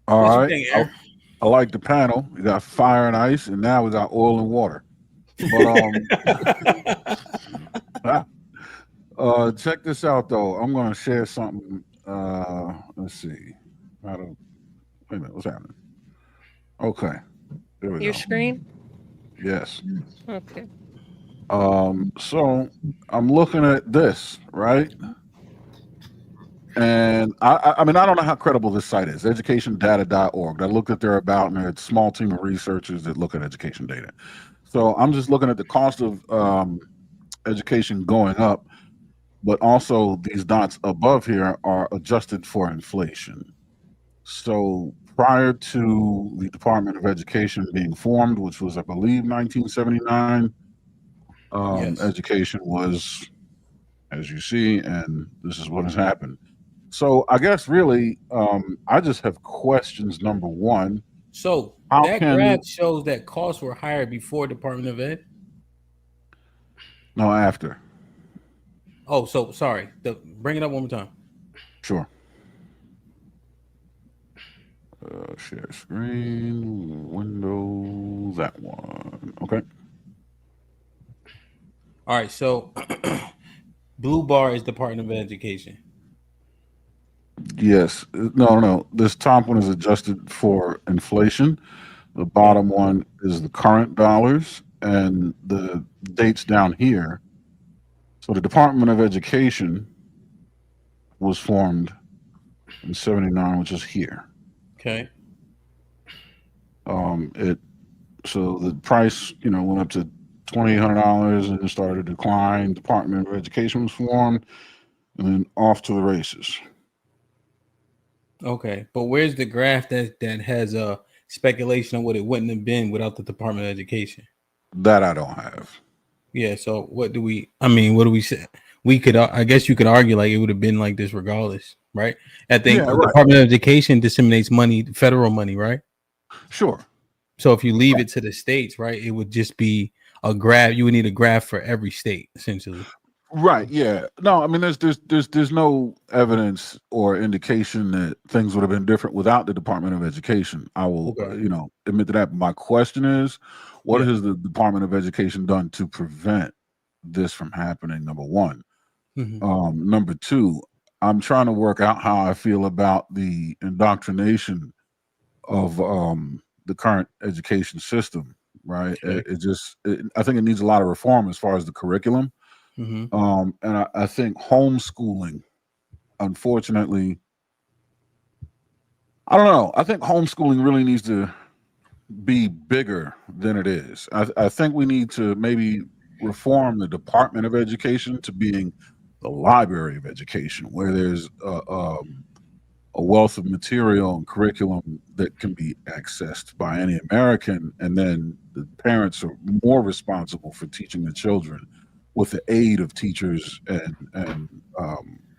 All What you right. think, Aaron? I like the panel. We got fire and ice, and now we got oil and water. But check this out though. I'm gonna share something. Let's see. How to wait a minute, what's happening? Okay, there we Your go. screen? Yes. Okay. So I'm looking at this, right? And I mean, I don't know how credible this site is, educationdata.org. I looked at their about, and they're a small team of researchers that look at education data. So I'm just looking at the cost of education going up, but also these dots above here are adjusted for inflation. So prior to the Department of Education being formed, which was, I believe, 1979, Yes. education was, as you see, and this is what has happened. So I guess really, I just have questions. Number one, So how that can graph shows that costs were higher before Department of Ed. no after? Oh, so sorry. Bring it up one more time. Sure. Share screen, window, that one. Okay. All right. So blue bar is Department of Education. Yes. No. This top one is adjusted for inflation. The Okay. bottom one is the current dollars, and the dates down here. So the Department of Education was formed in '79, which is here. Okay. It so the price, went up to $2,800 and it started to decline. Department of Education was formed, and then off to the races. Okay. But where's the graph that has a speculation of what it wouldn't have been without the Department of Education? That I don't have. Yeah. So what do we? I mean, what do we say? We could. I guess you could argue like it would have been like this regardless, right? I think Yeah, the right. Department of Education disseminates money, federal money, right? Sure. So if you leave it to the states, right, it would just be a graph. You would need a graph for every state, essentially. Right. Yeah. No. I mean, there's no evidence or indication that things would have been different without the Department of Education. I will, Okay. admit to that. My question is, what Yeah. has the Department of Education done to prevent this from happening? Number one. Hmm. Number two, I'm trying to work out how I feel about the indoctrination of the current education system. Right. Okay. I think it needs a lot of reform as far as the curriculum. Hmm. And I think homeschooling, unfortunately, I don't know. I think homeschooling really needs to be bigger than it is. I think we need to maybe reform the Department of Education to being the Library of Education, where there's a wealth of material and curriculum that can be accessed by any American, and then the parents are more responsible for teaching the children with the aid of teachers and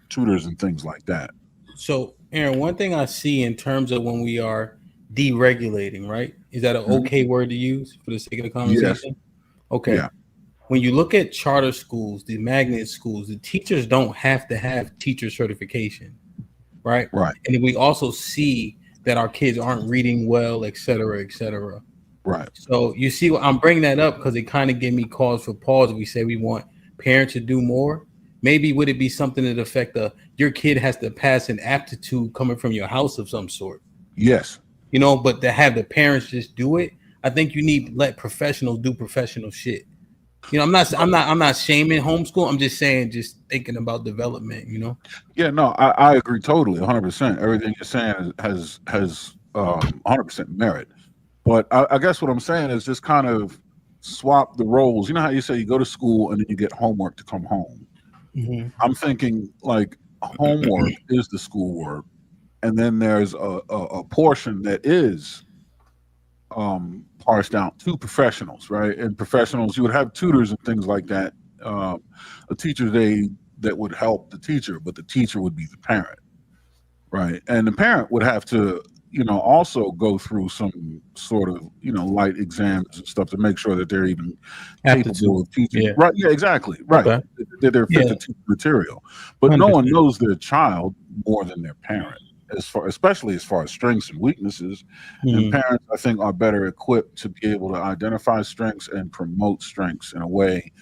tutors and things like that. So, Aaron, one thing I see in terms of when we are deregulating, right? Is that an Mhm. okay word to use for the sake of the Yes, conversation? Okay. yeah, When you look at charter schools, the magnet schools, the teachers don't have to have teacher certification, right? right, And then we also see that our kids aren't reading well, et cetera, et cetera. right. So you see, I'm bringing that up because it kind of gave me cause for pause. We say we want parents to do more. Maybe would it be something that affect your kid has to pass an aptitude coming from your house of some sort, Yes, but to have the parents just do it, I think you need to let professionals do professional shit. I'm not shaming homeschool. I'm just saying, just thinking about development. yeah, no, I agree totally, 100%. Everything you're saying has 100% merit. But I guess what I'm saying is just kind of swap the roles. You know how you say you go to school and then you get homework to come home. Hmm. I'm thinking like homework is the schoolwork, and then there's a portion that is parsed out to professionals, right? And professionals, you would have tutors and things like that. Um, a teacher's aide that would help the teacher, but the teacher would be the parent, right? And the parent would have to, also go through some sort of, light exams and stuff to make sure that they're even capable Aptitude. of teaching. Yeah. Right? Yeah, exactly. Right. Okay. That they're fit Yeah. to teach material. But no one 100%. knows their child more than their parent. especially as far as strengths and weaknesses. And parents, I think, are better equipped to be able to identify strengths and promote strengths in a way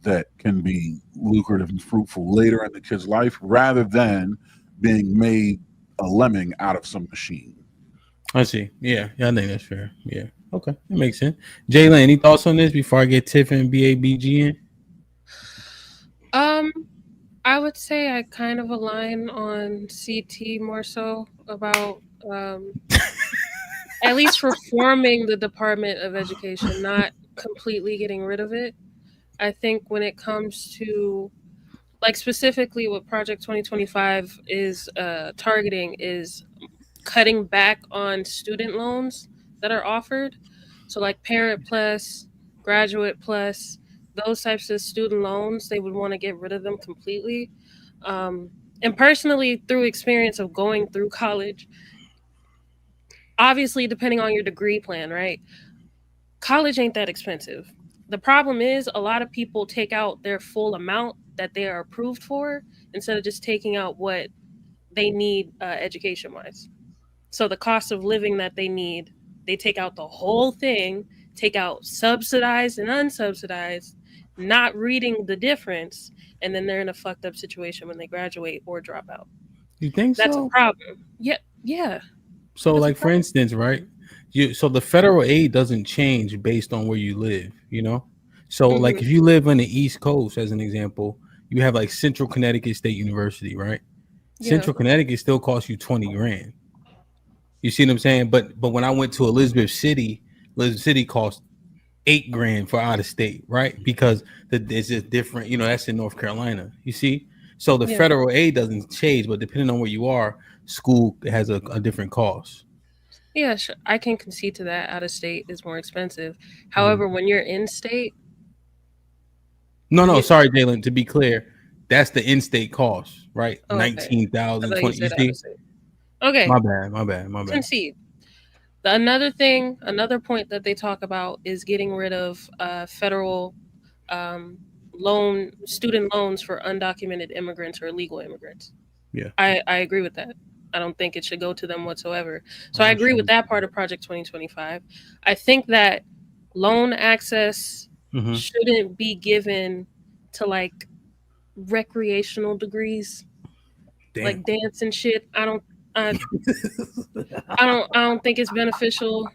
that can be lucrative and fruitful later in the kid's life, rather than being made a lemming out of some machine. I see. Yeah, I think that's fair. Yeah. Okay, that makes sense. Jaylen, any thoughts on this before I get Tiff and BABG in? I would say I kind of align on CT more so about at least reforming the Department of Education, not completely getting rid of it. I think when it comes to like specifically what Project 2025 is targeting is cutting back on student loans that are offered. So like Parent Plus, Graduate Plus, those types of student loans, they would want to get rid of them completely. And personally, through experience of going through college, obviously depending on your degree plan, right? College ain't that expensive. The problem is a lot of people take out their full amount that they are approved for instead of just taking out what they need education wise. So the cost of living that they need, they take out the whole thing, take out subsidized and unsubsidized, not reading the difference, and then they're in a fucked up situation when they graduate or drop out. You think That's so? a problem. Yeah. So, That's like for instance, right? So the federal aid doesn't change based on where you live, you know? So like if you live on the East Coast, as an example, you have like Central Connecticut State University, right? Yeah. Central Connecticut still costs you 20 grand. You see what I'm saying? But when I went to Elizabeth City cost 8 grand for out of state, right? Because it's just different, you know, that's in North Carolina. You see? So the federal aid doesn't change, but depending on where you are, school has a different cost. Yeah, sure. I can concede to that. Out of state is more expensive. However, when you're in state, sorry, Jaylen. To be clear, that's the in-state cost, right? Oh, okay. 19,000, I thought 20. you You said see? out of state. Okay, My bad. concede. Another point that they talk about is getting rid of federal student loans for undocumented immigrants or illegal immigrants. Yeah. I agree with that. I don't think it should go to them whatsoever. So I agree with that part of Project 2025. I think that loan access shouldn't be given to like recreational degrees, like dance and shit. I don't think it's beneficial.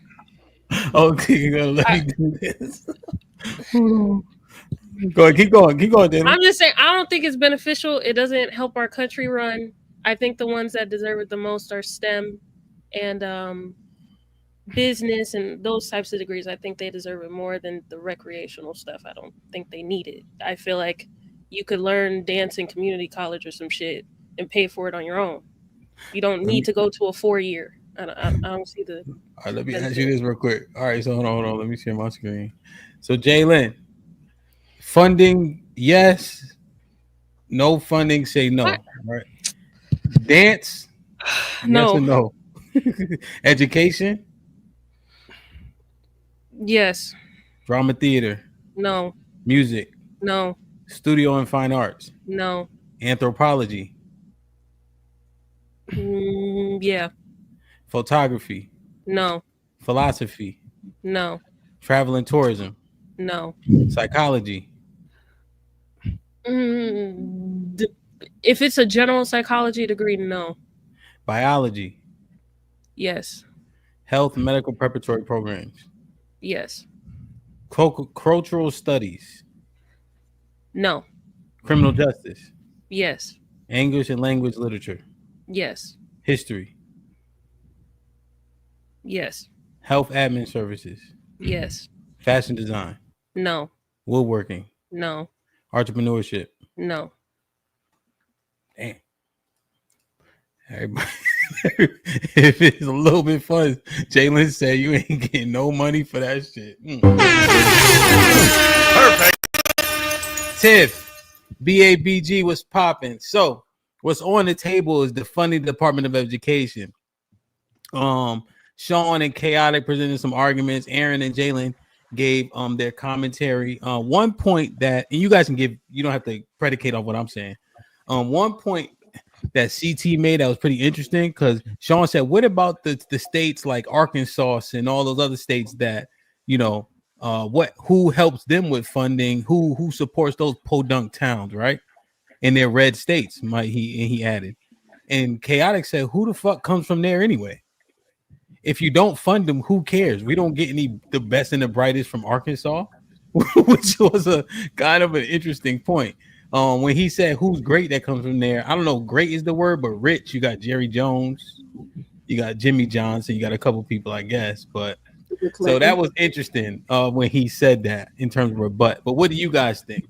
Okay, you're gonna let me do this. Go ahead, keep going, Dylan. I'm just saying I don't think it's beneficial. It doesn't help our country run. I think the ones that deserve it the most are STEM and business and those types of degrees. I think they deserve it more than the recreational stuff. I don't think they need it. I feel like you could learn dance in community college or some shit and pay for it on your own. You don't need to go to a 4-year. I don't see the. All right, let me ask you this real quick. All right, so hold on. Let me share my screen. So Jaylen, funding, yes. No funding, say no. All right. Dance, no. Yes or no. Education, yes. Drama theater, No. Music, No. Studio and fine arts, No. Anthropology, Yeah. Photography, No. Philosophy, No. Travel and tourism, No. Psychology. If it's a general psychology degree, no. Biology, Yes. Health and medical preparatory programs, Yes. Cultural studies, No. Criminal justice, Yes. English and language literature, Yes. History, Yes. Health admin services, Yes. Fashion design, No. Woodworking, No. Entrepreneurship. No. Damn. Everybody, if it's a little bit fun, Jaylen said you ain't getting no money for that shit. Perfect. Tiff, BABG was popping. So what's on the table is the Defunding Department of Education. Sean and Chaotic presented some arguments. Aaron and Jaylen gave their commentary. One point that, and you guys can give, you don't have to predicate on what I'm saying. One point that CT made that was pretty interesting because Sean said, "What about the states like Arkansas and all those other states that who helps them with funding? Who supports those podunk towns, right? In their red states?" He added, and Chaotic said, "Who the fuck comes from there anyway? If you don't fund them, who cares? We don't get the best and the brightest from Arkansas," which was a kind of an interesting point. When he said who's great that comes from there, I don't know, great is the word, but rich, you got Jerry Jones, you got Jimmy Johnson, you got a couple people, I guess. But so that was interesting when he said that in terms of rebut. But what do you guys think?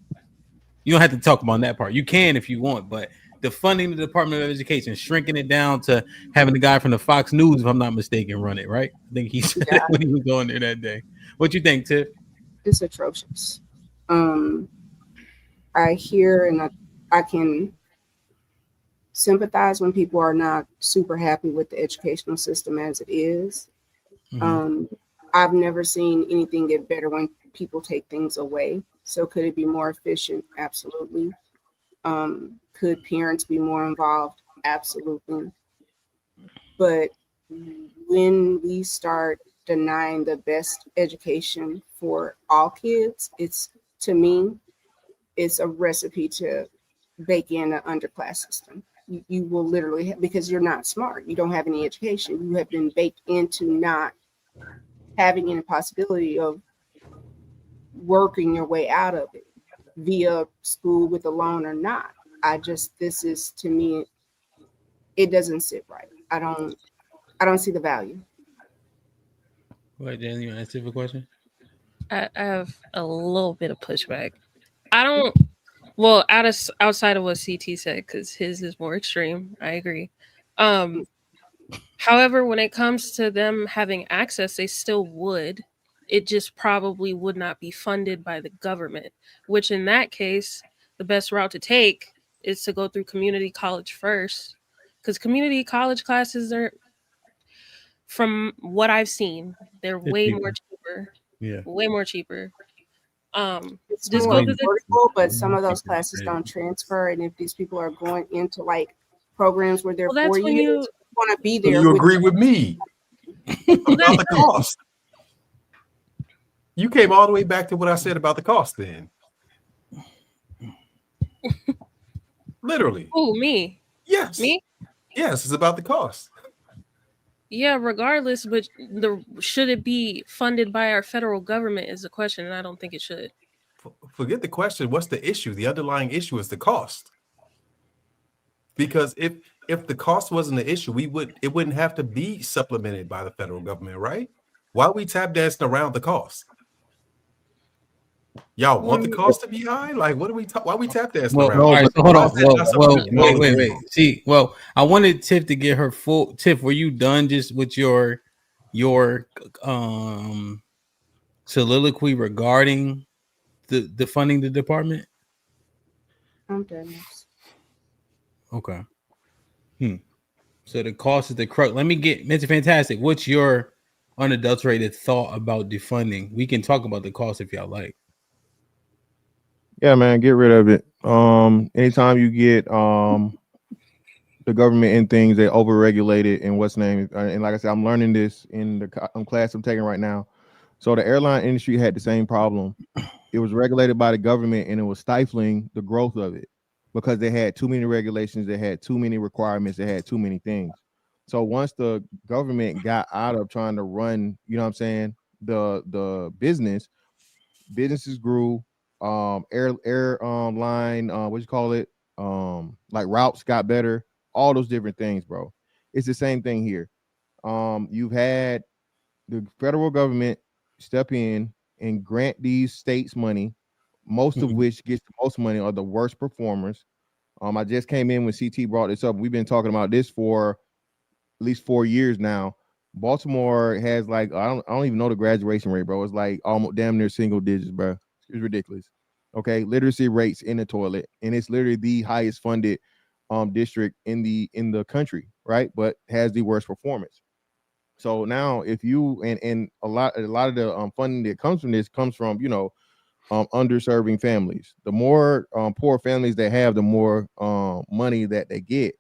You don't have to talk about that part. You can if you want, but the funding the Department of Education, shrinking it down to having the guy from the Fox News, if I'm not mistaken, run it, right? I think he said that when he was going there that day. What you think, Tiff? It's atrocious. I hear and I can sympathize when people are not super happy with the educational system as it is. I've never seen anything get better when people take things away. So could it be more efficient? Absolutely. Could parents be more involved? Absolutely. But when we start denying the best education for all kids, to me, it's a recipe to bake in an underclass system. You will literally, because you're not smart, you don't have any education, you have been baked into not having any possibility of working your way out of it via school with a loan or not. This is, to me, it doesn't sit right. I don't see the value. Go ahead, Jen, you want to answer the question? I have a little bit of pushback. Outside of what CT said, because his is more extreme. I agree. However, when it comes to them having access, they still would. It just probably would not be funded by the government, which in that case, the best route to take is to go through community college first, because community college classes are, from what I've seen, they're way more cheaper. Yeah, way more cheaper. It's Just more go through the affordable, but some of those classes don't transfer. And if these people are going into like programs where they're 4 years, you want to be there. So you agree with me about the cost? You came all the way back to what I said about the cost then. Literally. Oh, me? Yes. Me? Yes, it's about the cost. Yeah, regardless, but should it be funded by our federal government is the question, and I don't think it should. Forget the question. What's the issue? The underlying issue is the cost. Because if the cost wasn't the issue, it wouldn't have to be supplemented by the federal government, right? Why are we tap dancing around the cost? Y'all want the cost to be high? Like, what are we? Why are we tap dancing around? All right, so hold on. Wait. See, I wanted Tiff to get her full. Tiff, were you done just with your soliloquy regarding the funding the department? I'm done. Okay. So the cost is the crux. Let me get Mr. Fantastic. What's your unadulterated thought about defunding? We can talk about the cost if y'all like. Yeah, man, get rid of it. Anytime you get the government in things, they overregulate it. And and like I said, I'm learning this in the class I'm taking right now. So the airline industry had the same problem. It was regulated by the government, and it was stifling the growth of it because they had too many regulations, they had too many requirements, they had too many things. So once the government got out of trying to run, you know what I'm saying, the businesses grew. Airline, what you call it, like routes got better, all those different things, bro. It's the same thing here. You've had the federal government step in and grant these states money, most of which gets the most money are the worst performers. I just came in when CT brought this up. We've been talking about this for at least 4 years now. Baltimore has like I don't even know the graduation rate, bro. It's like almost damn near single digits, bro. It's ridiculous. Okay, literacy rates in the toilet, and it's literally the highest funded district in the country, right? But has the worst performance. So now, if you and a lot of the funding that comes from this comes from underserving families. The more poor families they have, the more money that they get.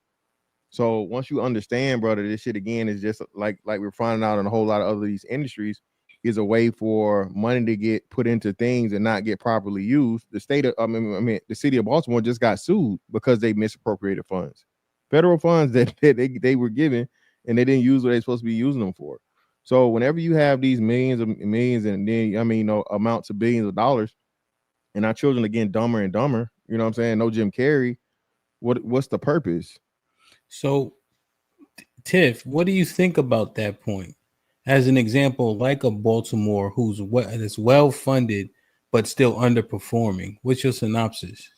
So once you understand, brother, this shit again is just like we're finding out in a whole lot of other these industries is a way for money to get put into things and not get properly used. The state of, I mean, the city of Baltimore just got sued because they misappropriated funds, federal funds that they were given, and they didn't use what they're supposed to be using them for. So whenever you have these millions and then amounts of billions of dollars, and our children are getting dumber and dumber, you know what I'm saying? No Jim Carrey. What's the purpose? So, Tiff, what do you think about that point? As an example, like a Baltimore that's well funded but still underperforming. What's your synopsis?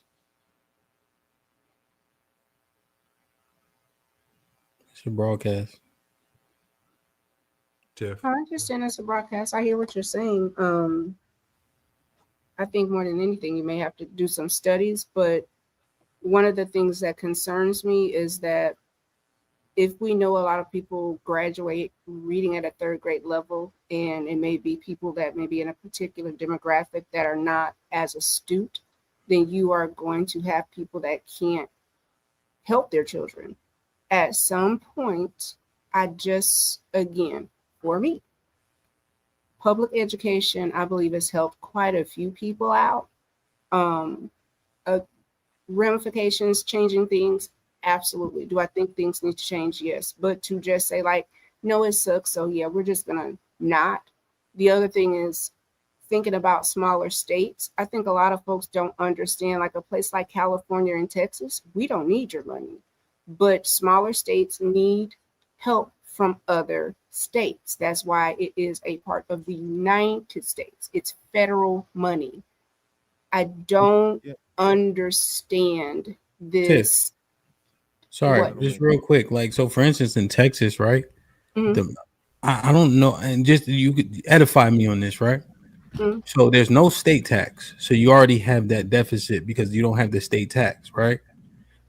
It's your broadcast. Tiff. I understand it's a broadcast. I hear what you're saying. I think more than anything, you may have to do some studies, but one of the things that concerns me is that if we know a lot of people graduate reading at a third grade level, and it may be people that may be in a particular demographic that are not as astute, then you are going to have people that can't help their children. At some point, again, for me, public education, I believe, has helped quite a few people out. Ramifications, changing things, absolutely. Do I think things need to change? Yes. But to just say like, no, it sucks, so yeah, we're just gonna not. The other thing is thinking about smaller states. I think a lot of folks don't understand, like a place like California and Texas, we don't need your money, but smaller states need help from other states. That's why it is a part of the United States. It's federal money. I don't understand this. Tiff. Sorry, What? just real quick. Like, so for instance, in Texas, right? Mhm. I don't know, and just you could edify me on this, right? Mhm. So there's no state tax, so you already have that deficit because you don't have the state tax, right?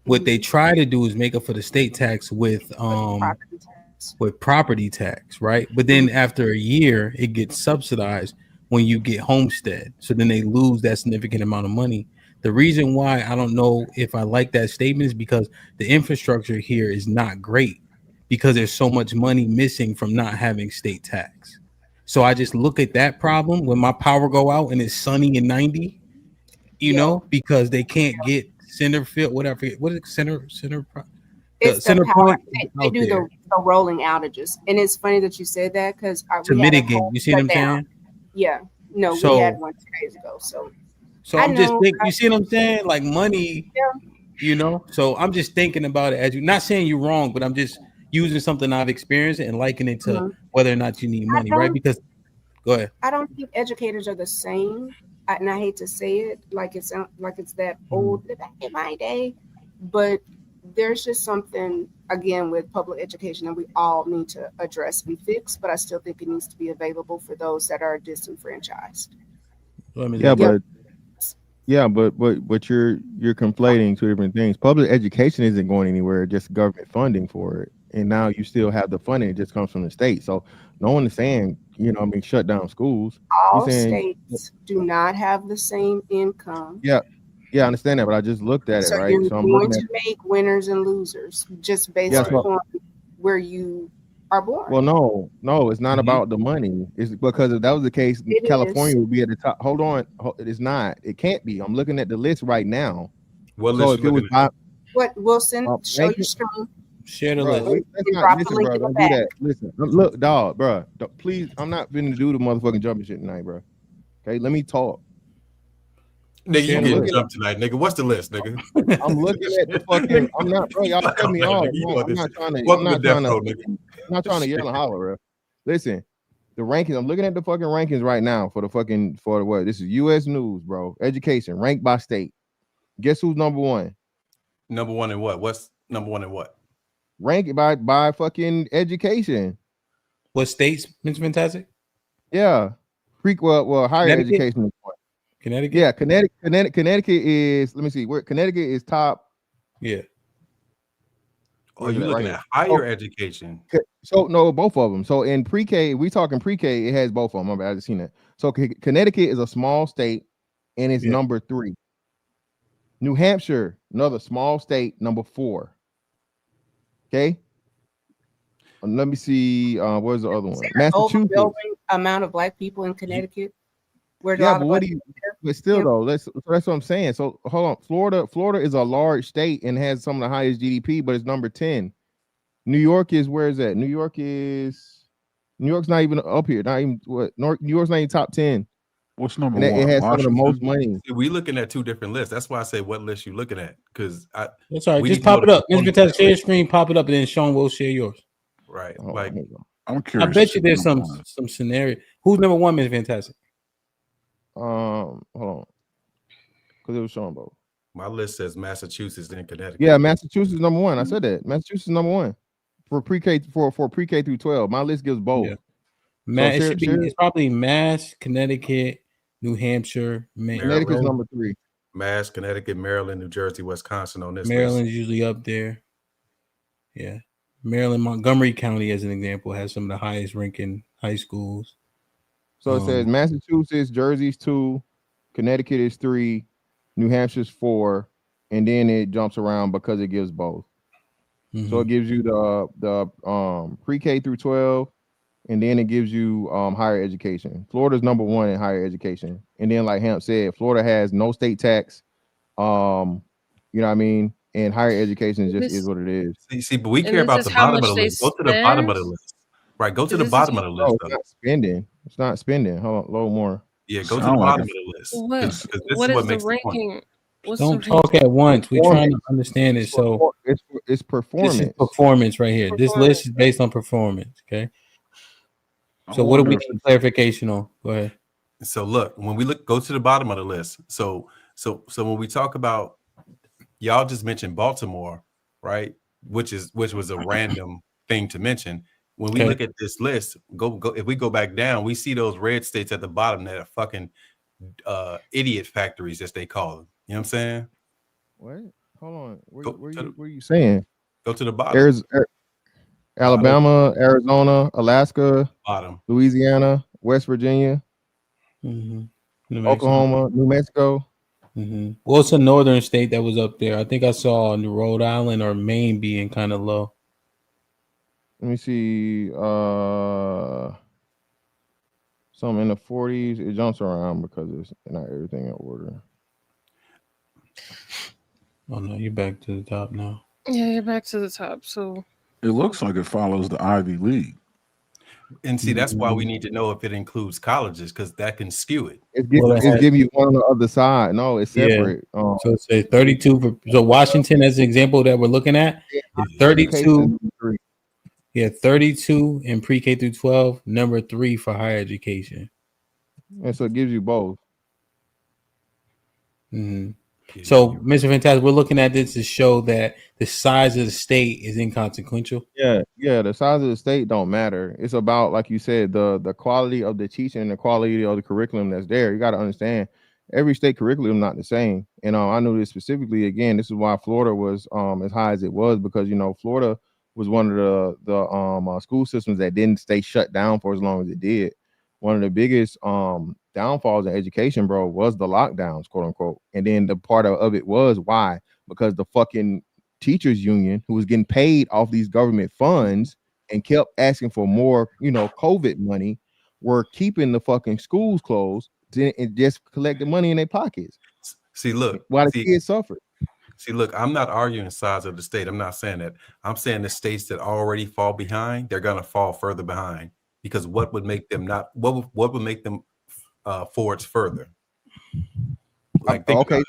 What they try to do is make up for the state tax with Property tax. property tax, right? But then after a year, it gets subsidized when you get homestead. So then they lose that significant amount of money. The reason why I don't know if I like that statement is because the infrastructure here is not great because there's so much money missing from not having state tax. So I just look at that problem when my power go out and it's sunny and 90, because they can't get center field, whatever. What is it, center? It's the center power. point They out do there the rolling outages, and it's funny that you said that because to we had a mitigate. whole You see what I'm shutdown. saying? Yeah, no, we had So, one 2 days ago. So I I just know. think, you see what I'm saying? Like money, Yeah. So I'm just thinking about it as not saying you're wrong, but I'm just using something I've experienced and likening it to whether or not you need money, right? Because go ahead. I don't think educators are the same, and I hate to say it, like it's that old back in my day, but there's just something again with public education that we all need to address and fix. But I still think it needs to be available for those that are disenfranchised. But you're conflating two different things. Public education isn't going anywhere, just government funding for it. And now you still have the funding, it just comes from the state. So no one is saying, shut down schools. All saying, states do not have the same income. Yeah, I understand that, but I just looked at it, So right? you're So I'm going looking to make winners and losers just based upon where you are born. Well, no, it's not about the money. It's because if that was the case, California would be at the top. Hold on, it's not. It can't be. I'm looking at the list right now. What so list if it was by what Wilson, show your screen. Share the bro, list. listen, bro, don't do that. Listen, look, dog, bro. Please, I'm not finna do the motherfucking jumping shit tonight, bro. Okay, let me talk. Nigga, you getting jumped tonight, nigga. What's the list, nigga? I'm looking at the fucking. I'm not, bro. Y'all cut me off. I'm not trying to. I'm not trying to yell and holler, bro. Listen, the rankings. I'm looking at the fucking rankings right now for what? This is U.S. News, bro. Education ranked by state. Guess who's number one? Number one in what? What's number one in what? Ranked by fucking education. What states, Mr. Fantastic? Yeah, higher education. Connecticut. Yeah, Connecticut is. Let me see where Connecticut is top. Yeah. Oh, you're looking at higher education. So no, both of them. So in pre-K, we talking pre-K, it has both of them. I just seen that. So Connecticut is a small state, and it's number 3. New Hampshire, another small state, number 4. Okay. Let me see. Where's the other one? Is there an Massachusetts. overwhelming amount of black people in Connecticut? Where do Yeah, all the but what black do you? people live? But still, Yeah. though, that's what I'm saying. So hold on. Florida is a large state and has some of the highest GDP, but it's number 10. New York is where is that? New York's not even up here. Not even what? New York's not even top 10, What's number and it one? has some of the most Washington. money. We looking at two different lists. That's why I say what list you looking at, because That's all right. we Just need to pop go it to up. Mr. performance. Fantastic, share your screen, pop it up, and then Sean will share yours. Right. Hold on, Like here you go. I'm I curious. bet to you see there's number some one. scenario. Who's number one, Mr. Fantastic? Hold on, because it was showing both. my list says Massachusetts and Connecticut. Yeah, Massachusetts is number 1. I said that. Massachusetts is number 1 for pre-K for pre-K through 12. My list gives both. Yeah. Mass, So it should be. It's probably Mass, Connecticut, New Hampshire, Connecticut's Maryland. number 3. Mass, Connecticut, Maryland, New Jersey, Wisconsin on this Maryland's list. usually up there. Yeah, Maryland, Montgomery County, as an example, has some of the highest ranking high schools. So it says Massachusetts, Jersey's 2, Connecticut is 3, New Hampshire's 4, and then it jumps around because it gives both. So it gives you the pre-K through 12, and then it gives you higher education. Florida's number 1 in higher education, and then like Hamp said, Florida has no state tax. You know what I mean? And higher education is what it is. See, but we And care this about is the how bottom of much the they list. Go to the bottom of the spend? list. Right. Go to the This is bottom of the No, list. it's not spending. It's not spending. Hold on, a little more. Yeah, go to the Sound like bottom it. of the list. What? Because this What is what is the makes the point. ranking? What's Don't the talk ranking? at once. We're trying to Performance. understand it. So It's this is performance. performance right here. This Performance. list is based on performance. Okay. I So what do we wonder need clarification on? Go ahead. So look, when we go to the bottom of the list. So when we talk about, y'all just mentioned Baltimore, right? Which was a random thing to mention. When we Okay. look at this list, go if we go back down, we see those red states at the bottom that are fucking idiot factories, as they call them. You know what I'm saying? What? Hold on. Go Where to you saying? Go to the bottom. Alabama, Arizona, Alaska, Bottom. Louisiana, West Virginia, New Oklahoma, New Mexico. Well, it's a northern state that was up there. I think I saw New Rhode Island or Maine being kind of low. Let me see. Some in the 40s. It jumps around because it's not everything in order. Oh no, you're back to the top now. Yeah, you're back to the top. So it looks like it follows the Ivy League. And see, that's why we need to know if it includes colleges, because that can skew it. It's giving you one on the other side. No, it's separate. So it's a 32. So Washington, as an example that we're looking at, is 32. Yeah, 32 in pre-K through 12, number 3 for higher education. And so it gives you both. So, Mr. Fantastic, we're looking at this to show that the size of the state is inconsequential. Yeah, the size of the state don't matter. It's about, like you said, the quality of the teaching and the quality of the curriculum that's there. You got to understand, every state curriculum not the same. And I knew this specifically. Again, this is why Florida was as high as it was, because Florida was one of the school systems that didn't stay shut down for as long as it did. One of the biggest downfalls in education, bro, was the lockdowns, quote unquote. And then the part of it was why? Because the fucking teachers union, who was getting paid off these government funds and kept asking for more, COVID money, were keeping the fucking schools closed and just collecting money in their pockets. See, look, while the kids suffered. See, look, I'm not arguing size of the state. I'm not saying that. I'm saying the states that already fall behind, they're gonna fall further behind, because what would make them not? What would make them forwards further? Like, okay,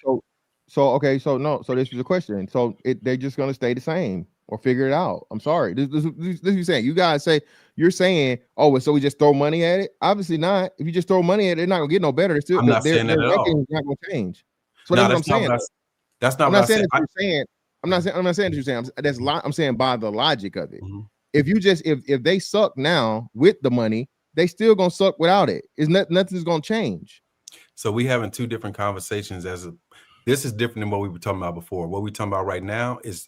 so this is a question. So they're just gonna stay the same or figure it out. I'm sorry. This is you're saying. You guys you're saying, oh, so we just throw money at it? Obviously not. If you just throw money at it, they're not gonna get no better. It's still, I'm not saying that at all. Not gonna change. So No, that's what I'm saying. That's not I'm what not saying I that you're saying. I'm not saying that you're saying. I'm saying by the logic of it. Mm-hmm. If you just if they suck now with the money, they still gonna suck without it. Nothing's gonna change. So we having two different conversations. This is different than what we were talking about before. What we're talking about right now is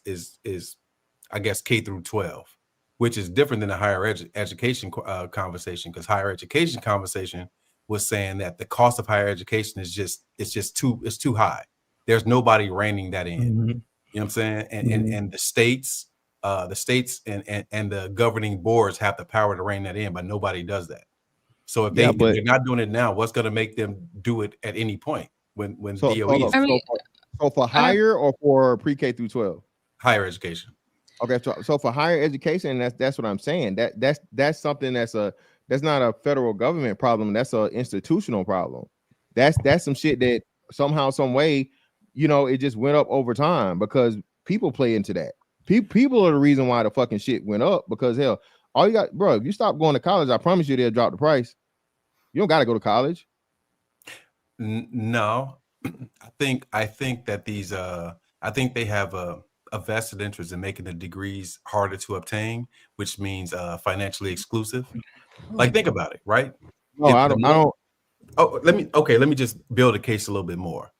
I guess K through 12, which is different than the higher education conversation, because higher education conversation was saying that the cost of higher education is too high. There's nobody reining that in. You know what I'm saying? And the states the states and the governing boards have the power to rein that in, but nobody does that. So if they're not doing it now, what's going to make them do it at any point when DOE is so for higher or for pre-K through 12? Higher education. Okay, so for higher education, that's what I'm saying. That's something that's not a federal government problem. That's an institutional problem. That's some shit that somehow, some way, it just went up over time because people play into that. People are the reason why the fucking shit went up because hell, all you got, bro, if you stop going to college, I promise you they'll drop the price. You don't got to go to college. No, I think that these I think they have a vested interest in making the degrees harder to obtain, which means financially exclusive. Like, think about it, right? No, I don't. Oh, let me just build a case a little bit more.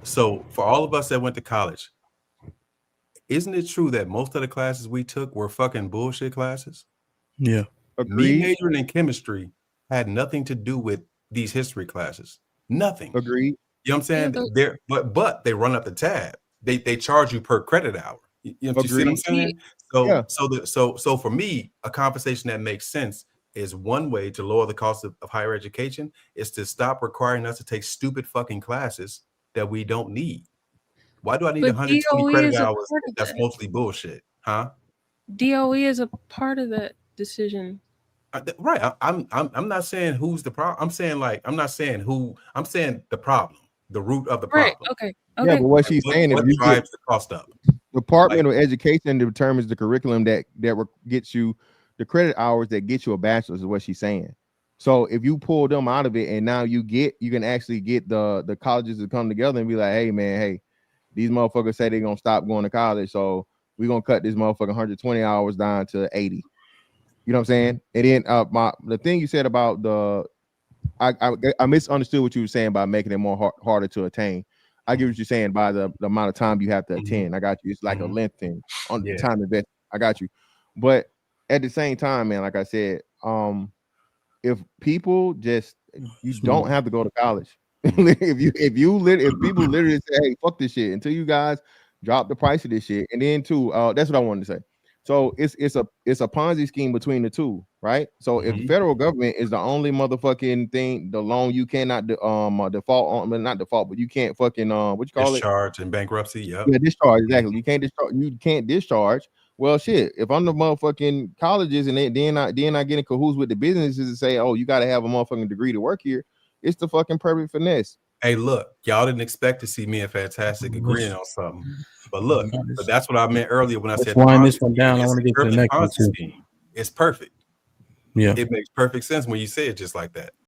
So for all of us that went to college, isn't it true that most of the classes we took were fucking bullshit classes? Yeah. Agreed. Me majoring in chemistry had nothing to do with these history classes. Nothing. Agreed. You know what I'm saying? But they run up the tab. They charge you per credit hour. You see what I'm saying? So yeah. So for me, a conversation that makes sense is one way to lower the cost of higher education is to stop requiring us to take stupid fucking classes that we don't need. Why do I need 120 credit hours? That's mostly bullshit, huh? DOE is a part of that decision. Right. I'm not saying who's the problem. I'm saying I'm not saying who. I'm saying the problem, the root of the problem. Right. Okay. Yeah, but what she's saying is drives the cost up. Department of Education determines the curriculum that gets you the credit hours that get you a bachelor's is what she's saying. So if you pull them out of it and now you can actually get the colleges to come together and be like, hey, these motherfuckers say they're gonna stop going to college, so we're gonna cut this motherfucker 120 hours down to 80. You know what I'm saying? And then the thing you said about I misunderstood what you were saying about making it more harder to attain. I get what you're saying by the amount of time you have to attend. I got you. It's like a length thing on the time investment. I got you. But at the same time, man, like I said, if people don't have to go to college. if people literally say, hey, fuck this shit until you guys drop the price of this shit. And then too, that's what I wanted to say. So it's a Ponzi scheme between the two, right? So if the federal government is the only motherfucking thing, the loan you cannot default on, but not default, but you can't fucking discharge in bankruptcy. Yeah, discharge, exactly. You can't discharge. Well, shit. If I'm the motherfucking colleges and then I get in cahoots with the businesses and say, oh, you got to have a motherfucking degree to work here, it's the fucking perfect finesse. Hey, look, y'all didn't expect to see me and Fantastic agreeing on something, but look, but that's what I meant earlier when I said wind this one down. I want to get to the next one too. It's perfect. Yeah, it makes perfect sense when you say it just like that.